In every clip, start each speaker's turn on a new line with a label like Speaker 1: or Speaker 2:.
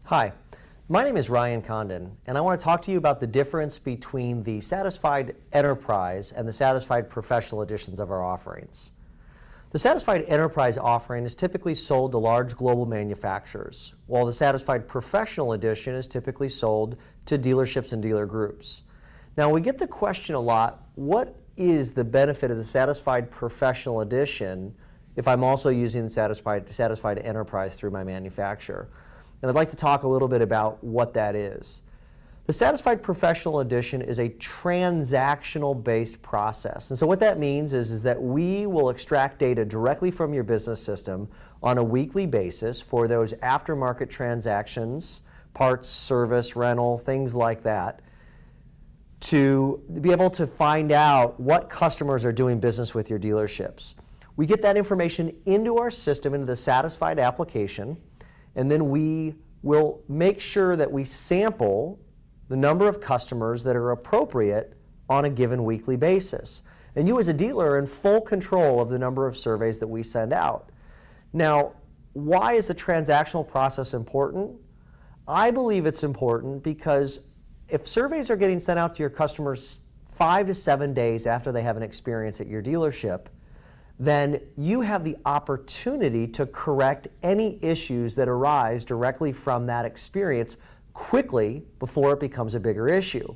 Speaker 1: Hi, my name is Ryan Condon, and I want to talk to you about the difference between the Satisfied Enterprise and the Satisfied Professional editions of our offerings. The Satisfied Enterprise offering is typically sold to large global manufacturers, while the Satisfied Professional edition is typically sold to dealerships and dealer groups. Now, we get the question a lot, what is the benefit of the Satisfied Professional edition if I'm also using the Satisfied Enterprise through my manufacturer? And I'd like to talk a little bit about what that is. The Satisfied Professional edition is a transactional-based process. And so what that means is that we will extract data directly from your business system on a weekly basis for those aftermarket transactions, parts, service, rental, things like that, to be able to find out what customers are doing business with your dealerships. We get that information into our system, into the Satisfied application, and then we will make sure that we sample the number of customers that are appropriate on a given weekly basis. And you as a dealer are in full control of the number of surveys that we send out. Now, why is the transactional process important? I believe it's important because if surveys are getting sent out to your customers 5 to 7 days after they have an experience at your dealership, then you have the opportunity to correct any issues that arise directly from that experience quickly before it becomes a bigger issue.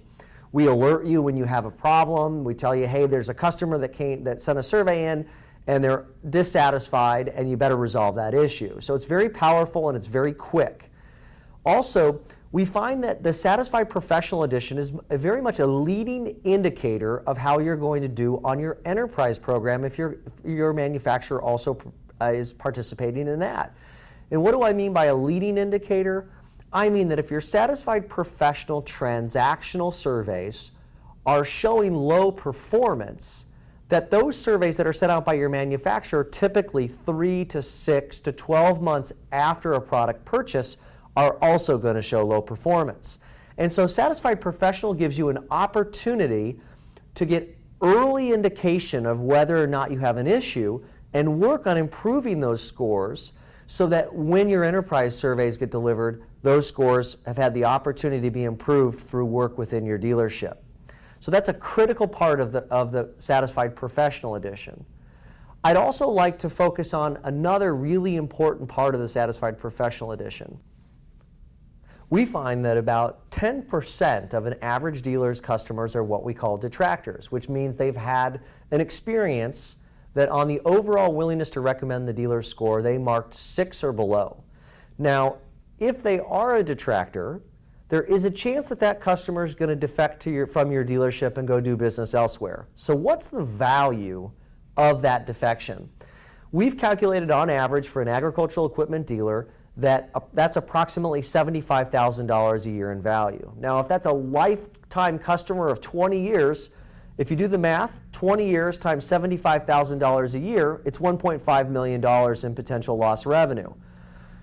Speaker 1: We alert you when you have a problem. We tell you, hey, there's a customer that sent a survey in and they're dissatisfied and you better resolve that issue. So it's very powerful and it's very quick. Also, we find that the Satisfied Professional edition is very much a leading indicator of how you're going to do on your enterprise program if your manufacturer also is participating in that. And what do I mean by a leading indicator? I mean that if your Satisfied Professional transactional surveys are showing low performance, that those surveys that are sent out by your manufacturer typically 3 to 6 to 12 months after a product purchase are also going to show low performance. And so Satisfied Professional gives you an opportunity to get early indication of whether or not you have an issue and work on improving those scores so that when your enterprise surveys get delivered, those scores have had the opportunity to be improved through work within your dealership. So that's a critical part of the Satisfied Professional edition. I'd also like to focus on another really important part of the Satisfied Professional edition. We find that about 10% of an average dealer's customers are what we call detractors, which means they've had an experience that on the overall willingness to recommend the dealer's score, they marked 6 or below. Now, if they are a detractor, there is a chance that that customer is going to defect from your dealership and go do business elsewhere. So what's the value of that defection? We've calculated on average for an agricultural equipment dealer that's approximately $75,000 a year in value. Now, if that's a lifetime customer of 20 years, if you do the math, 20 years times $75,000 a year, it's $1.5 million in potential lost revenue.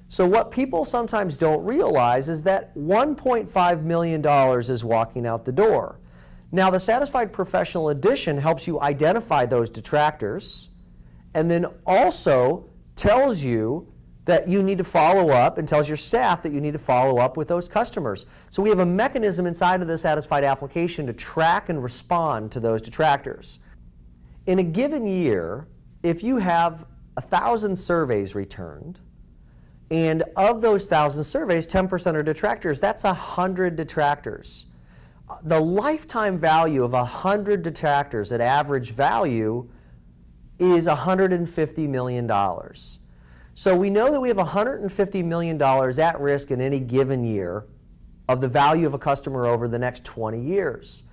Speaker 1: So what people sometimes don't realize is that $1.5 million is walking out the door. Now, the Satisfied Professional edition helps you identify those detractors and then also tells you that you need to follow up and tells your staff that you need to follow up with those customers. So we have a mechanism inside of the Satisfied application to track and respond to those detractors. In a given year, if you have 1,000 surveys returned, and of those 1,000 surveys, 10% are detractors, that's 100 detractors. The lifetime value of 100 detractors at average value is $150 million. So we know that we have $150 million at risk in any given year of the value of a customer over the next 20 years.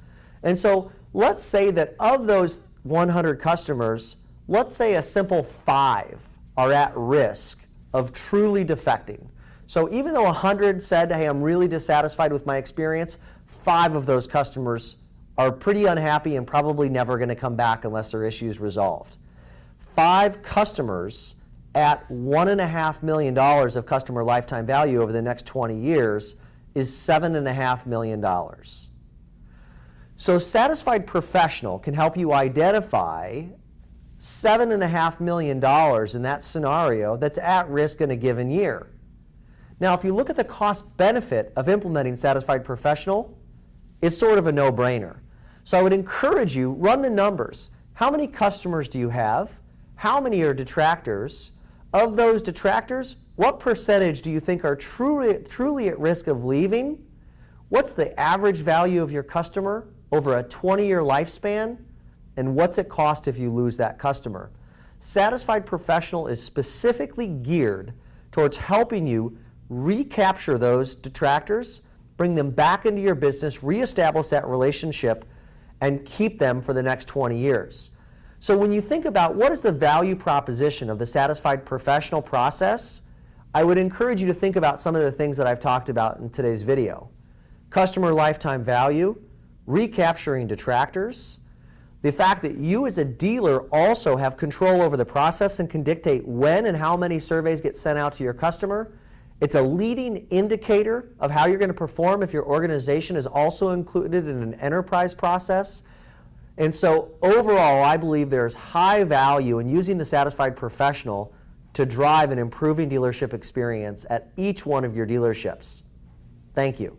Speaker 1: And so let's say that of those 100 customers, let's say a simple 5 are at risk of truly defecting. So even though 100 said, hey, I'm really dissatisfied with my experience, 5 of those customers are pretty unhappy and probably never going to come back unless their issue is resolved. 5 customers at $1.5 million of customer lifetime value over the next 20 years is $7.5 million. So Satisfied Professional can help you identify $7.5 million in that scenario that's at risk in a given year. Now, if you look at the cost benefit of implementing Satisfied Professional, it's sort of a no-brainer. So I would encourage you, run the numbers. How many customers do you have? How many are detractors? Of those detractors, what percentage do you think are truly at risk of leaving? What's the average value of your customer over a 20-year lifespan? And what's it cost if you lose that customer? Satisfied Professional is specifically geared towards helping you recapture those detractors, bring them back into your business, reestablish that relationship, and keep them for the next 20 years. So when you think about what is the value proposition of the Satisfied Professional process, I would encourage you to think about some of the things that I've talked about in today's video. Customer lifetime value, recapturing detractors, the fact that you as a dealer also have control over the process and can dictate when and how many surveys get sent out to your customer. It's a leading indicator of how you're going to perform if your organization is also included in an enterprise process. And so overall, I believe there's high value in using the Satisfied Professional to drive an improving dealership experience at each one of your dealerships. Thank you.